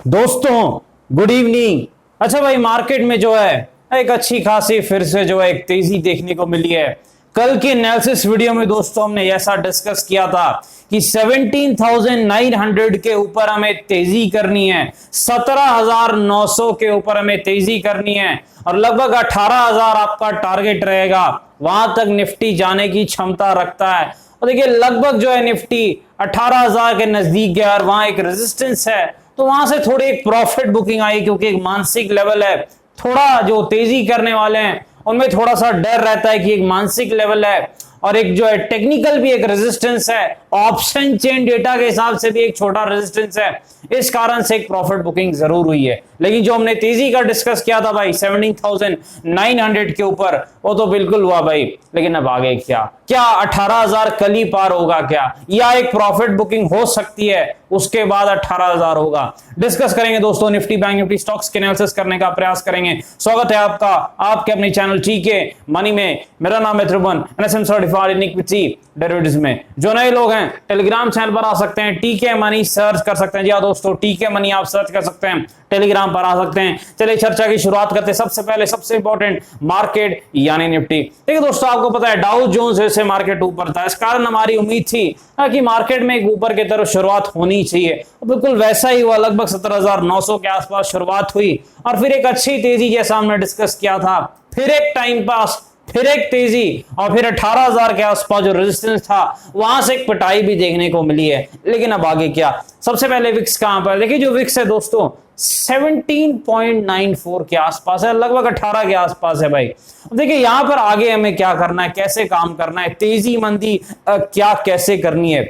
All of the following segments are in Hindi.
दोस्तों गुड इवनिंग। अच्छा भाई, मार्केट में जो है एक अच्छी खासी फिर से जो है एक तेजी देखने को मिली है। कल के एनालिसिस वीडियो में दोस्तों हमने ऐसा डिस्कस किया था कि 17,900 के ऊपर हमें तेजी करनी है, 17,900 के ऊपर हमें तेजी करनी है और लगभग 18,000 आपका टारगेट रहेगा। वहां तक निफ्टी जाने की क्षमता रखता है और देखिए लगभग जो है निफ्टी 18,000 के नजदीक गया और वहां एक रेजिस्टेंस है, तो वहां से थोड़ी एक प्रॉफिट बुकिंग आई क्योंकि एक मानसिक लेवल है। थोड़ा जो तेजी करने वाले हैं उनमें थोड़ा सा डर रहता है कि एक मानसिक लेवल है और एक जो है टेक्निकल भी एक रेजिस्टेंस है, ऑप्शन चेन डेटा के हिसाब से भी एक छोटा रेजिस्टेंस है। इस कारण से एक प्रॉफिट बुकिंग जरूर हुई है। लेकिन जो हमने तेजी का डिस्कस किया था भाई 17,900 के ऊपर, वो तो बिल्कुल हुआ भाई। लेकिन अब आगे क्या क्या 18,000 कल ही पार होगा क्या, या एक प्रॉफिट बुकिंग हो सकती है उसके बाद 18,000 होगा? डिस्कस करेंगे दोस्तों। निफ्टी बैंक निफ्टी स्टॉक्स के एनालिसिस करने का प्रयास करेंगे। स्वागत है आपका आपके अपने चैनल टीके मनी में। मेरा नाम है Tribhuvan, NSM certified in equity derivatives में। जो नए लोग हैं टेलीग्राम चैनल पर आ सकते हैं, टीके मनी सर्च कर सकते हैं। जी हाँ दोस्तों, टीके मनी आप सर्च कर सकते हैं, टेलीग्राम पर आ सकते हैं। चलिए चर्चा की शुरुआत करते हैं। सबसे पहले सबसे इंपॉर्टेंट मार्केट यानी निफ्टी। देखिए दोस्तों, आपको पता है डाउ जोन्स से मार्केट ऊपर था। इस कारण हमारी उम्मीद थी कि मार्केट में एक ऊपर की तरफ शुरुआत होनी चाहिए, बिल्कुल वैसा ही हुआ। लगभग 17,900 के आसपास शुरुआत हुई और फिर एक अच्छी तेजी जैसा हमने डिस्कस किया था, फिर एक टाइम पास, फिर एक तेजी और फिर 18,000 के आसपास जो रेजिस्टेंस था वहां से एक पिटाई भी देखने को मिली है। लेकिन अब आगे क्या? सबसे पहले विक्स कहां पर? देखिए जो विक्स है दोस्तों 17.94 के आसपास है, लगभग 18 के आसपास है भाई। देखिए यहां पर आगे हमें क्या करना है, कैसे काम करना है, तेजी मंदी क्या कैसे करनी है।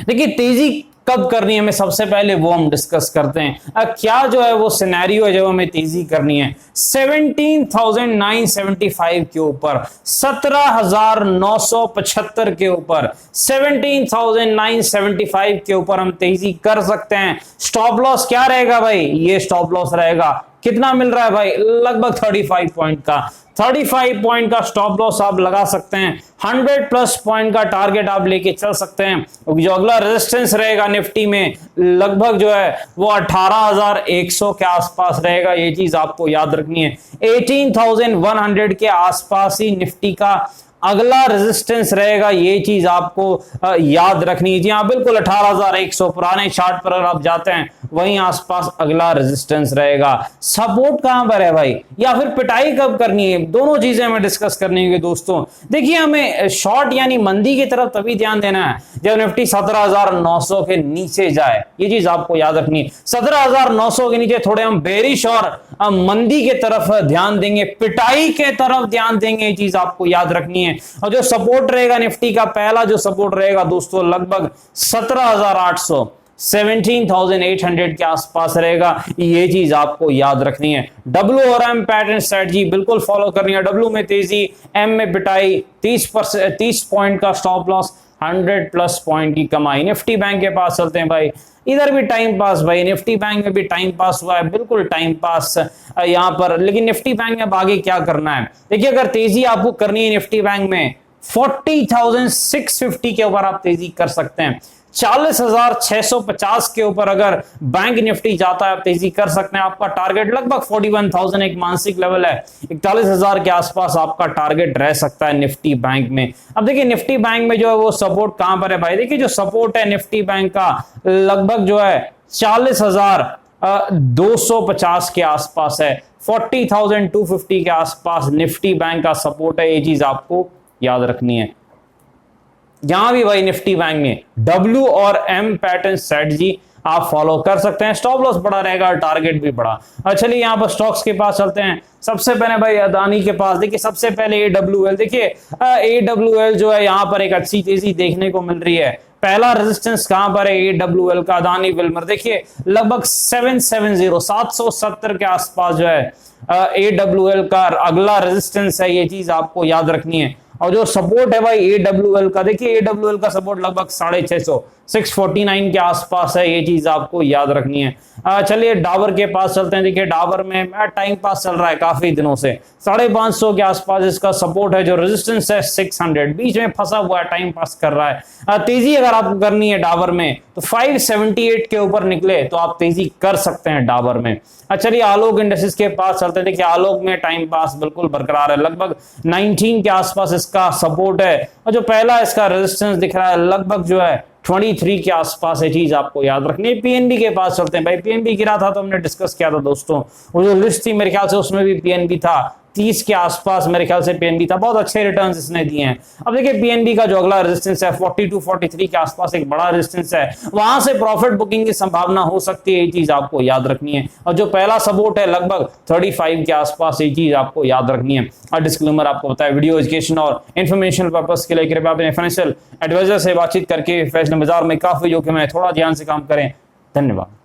देखिए तेजी कब करनी है हमें, सबसे पहले वो हम डिस्कस करते हैं। क्या जो है वो सिनेरियो है जब हमें तेजी करनी है 17,975 के ऊपर, 17,975 के ऊपर, 17,975 के ऊपर हम तेजी कर सकते हैं। स्टॉप लॉस क्या रहेगा भाई? ये स्टॉप लॉस रहेगा, कितना मिल रहा है भाई? लगभग 35 पॉइंट का। 35 पॉइंट का स्टॉप लॉस आप लगा सकते हैं। 100 प्लस पॉइंट का टारगेट आप लेके चल सकते हैं। जो अगला रेजिस्टेंस रहेगा निफ्टी में लगभग जो है वो 18,100 के आसपास रहेगा। ये चीज आपको याद रखनी है। 18,100 के आसपास ही निफ्टी का अगला रेजिस्टेंस रहेगा, ये चीज आपको याद रखनी है। जी हाँ बिल्कुल, 18,100 पुराने चार्ट पर अगर आप जाते हैं वहीं आसपास अगला रेजिस्टेंस रहेगा। सपोर्ट कहां पर है भाई, या फिर पिटाई कब करनी है, दोनों चीजें हमें डिस्कस करनी है दोस्तों। देखिए हमें शॉर्ट यानी मंदी की तरफ तभी ध्यान देना है जब निफ्टी 17,900 के नीचे जाए। ये चीज आपको याद रखनी है। 17,900 के नीचे थोड़े हम बेरिश और मंदी के तरफ ध्यान देंगे, पिटाई के तरफ ध्यान देंगे। ये चीज आपको याद रखनी है। और जो सपोर्ट रहेगा निफ्टी का, पहला जो सपोर्ट रहेगा दोस्तों लगभग 17,800, 17,800 के आसपास रहेगा। ये चीज आपको याद रखनी है। डब्ल्यू और एम पैटर्न स्ट्रेटजी बिल्कुल फॉलो करनी है। डब्ल्यू में तेजी, एम में पिटाई, 30 पॉइंट का स्टॉप लॉस, 100 प्लस पॉइंट की कमाई। निफ्टी बैंक के पास चलते हैं भाई। इधर भी टाइम पास भाई, निफ्टी बैंक में भी टाइम पास हुआ है, बिल्कुल टाइम पास यहां पर। लेकिन निफ्टी बैंक में अब आगे क्या करना है? देखिए अगर तेजी आपको करनी है निफ्टी बैंक में 40,650 के ऊपर आप तेजी कर सकते हैं। 40,650 के ऊपर अगर बैंक निफ्टी जाता है आप तेजी कर सकते हैं। आपका टारगेट लगभग 41,000 एक मानसिक लेवल है, 41,000 के आसपास आपका टारगेट रह सकता है निफ्टी बैंक में। अब देखिए निफ्टी बैंक में जो है वो सपोर्ट कहां पर है भाई? देखिए जो सपोर्ट है निफ्टी बैंक का लगभग जो है 40,250 के आसपास है, 40,250 के आसपास निफ्टी बैंक का सपोर्ट है। ये चीज आपको याद रखनी है। यहां भी भाई निफ्टी बैंक में डब्ल्यू और एम पैटर्न स्ट्रेटजी आप फॉलो कर सकते हैं। स्टॉप लॉस बड़ा रहेगा, टारगेट भी बड़ा। चलिए यहां पर स्टॉक्स के पास चलते हैं। सबसे पहले भाई अदानी के पास। देखिए सबसे पहले AWL। देखिए AWL जो है यहां पर एक अच्छी तेजी देखने को मिल रही है। पहला रेजिस्टेंस कहां पर है AWL का? अदानी विल्मर। देखिए लगभग 770 के आसपास जो है AWL का अगला रेजिस्टेंस है। ये चीज आपको याद रखनी है। और जो सपोर्ट है भाई AWL का, देखिए AWL का सपोर्ट लगभग 650, 649 के आसपास है, ये चीज आपको याद रखनी है। चलिए डाबर के पास चलते हैं। देखिए डाबर में टाइम पास चल रहा है काफी दिनों से, 550 के आसपास इसका सपोर्ट है, जो रेजिस्टेंस है 600, बीच में फंसा हुआ है, टाइम पास कर रहा है। तेजी अगर आपको करनी है डाबर में तो 578 के ऊपर निकले तो आप तेजी कर सकते हैं डाबर में। चलिए आलोक इंडस्ट्रीज के पास चलते हैं। देखिए आलोक में टाइम पास बिल्कुल बरकरार है, लगभग 19 के आसपास इसका सपोर्ट है, और जो पहला इसका रेजिस्टेंस दिख रहा है लगभग जो है 23 के आसपास है, चीज आपको याद रखनी है। पीएनबी के पास चलते हैं भाई। पीएनबी गिरा था तो हमने डिस्कस किया था दोस्तों, वो जो लिस्ट थी मेरे ख्याल से उसमें भी पीएनबी था, 30 के आसपास मेरे ख्याल से पीएनबी था, बहुत अच्छे रिटर्न्स इसने दिए हैं। अब देखिए पीएनबी का जो अगला रेजिस्टेंस है 42 43 के आसपास एक बड़ा रेजिस्टेंस है, वहां से प्रॉफिट बुकिंग की संभावना हो सकती है, ये चीज आपको याद रखनी है। और जो पहला सपोर्ट है लगभग 35 के आसपास, ये चीज आपको याद रखनी है। और डिस्क्लेमर आपको बताया, वीडियो एजुकेशन और इन्फॉर्मेशन पर्पस के लिए कृपया अपने फाइनेंशियल एडवाइजर से बातचीत करके फैशन बाजार में काफी जोखिम है, थोड़ा ध्यान से काम करें। धन्यवाद।